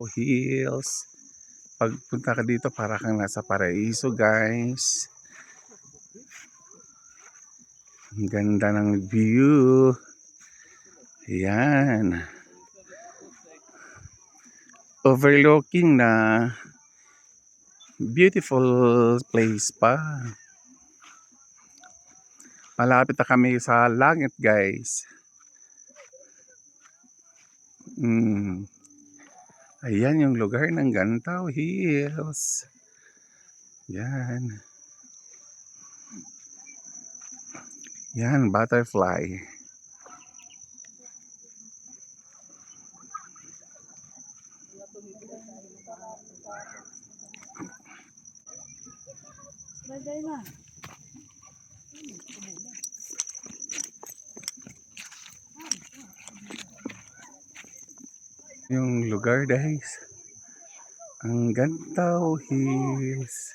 Hills. Pagpunta ka dito para kang nasa paraiso, guys. Ang ganda ng view. Ayan. Overlooking na beautiful place pa. Malapit na kami sa langit, guys. Ayan yung lugar ng Gantaw Hills. Yan. Yan, butterfly. Yung lugar, guys. Ang Gantaw Hills.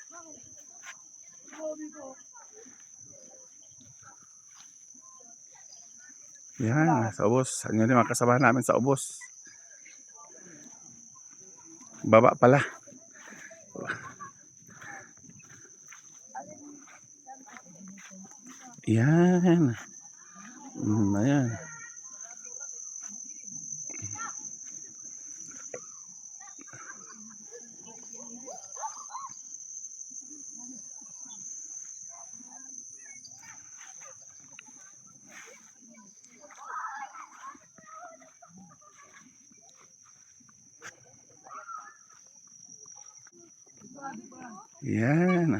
Yan, sa ubos. Ano yung mga kasama namin sa ubos? Baba pala. Yan. Ayan. Yan.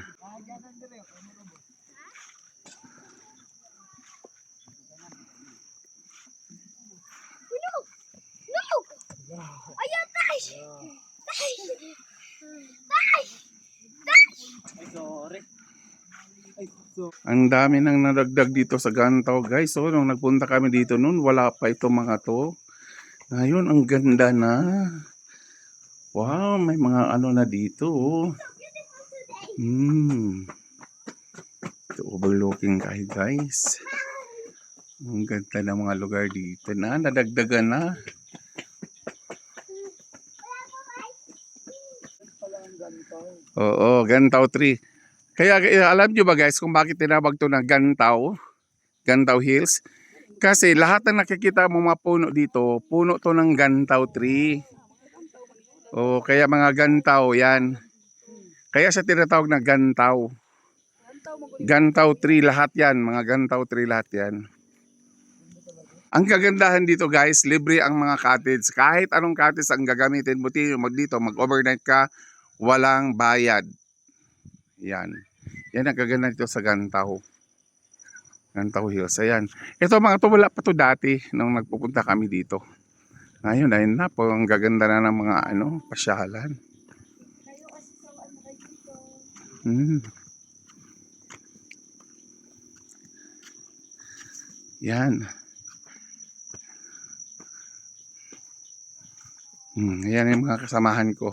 Ayan, Tash! Tash! Ang dami nang nadagdag dito sa Gantaw, guys. So, nung nagpunta kami dito noon, wala pa ito mga to. Ngayon, ang ganda na. Wow, may mga ano na dito. Ito, overlooking kayo, guys. Ang ganda ng mga lugar dito na. Nadagdagan na. Oo, Gantaw 3. Kaya alam nyo ba, guys, kung bakit tinawag to na Gantaw? Gantaw Hills? Kasi lahat ng nakikita mo mga puno dito, puno to ng Gantaw tree. O kaya mga gantaw yan. Kaya siya tinatawag na Gantaw. Gantaw tree lahat yan, mga Gantaw tree lahat yan. Ang kagandahan dito, guys, libre ang mga cottage. Kahit anong cottage ang gagamitin mo dito, mag-overnight ka, walang bayad. Yan. Yan ang kagandahan dito sa Gantaw. Gantaw Hills. Ayan. Ito mga to, wala pa to dati nung nagpupunta kami dito. Ngayon, ayun na po. Ang gaganda na ng mga pasyalan. Yan. Ayan yung mga kasamahan ko.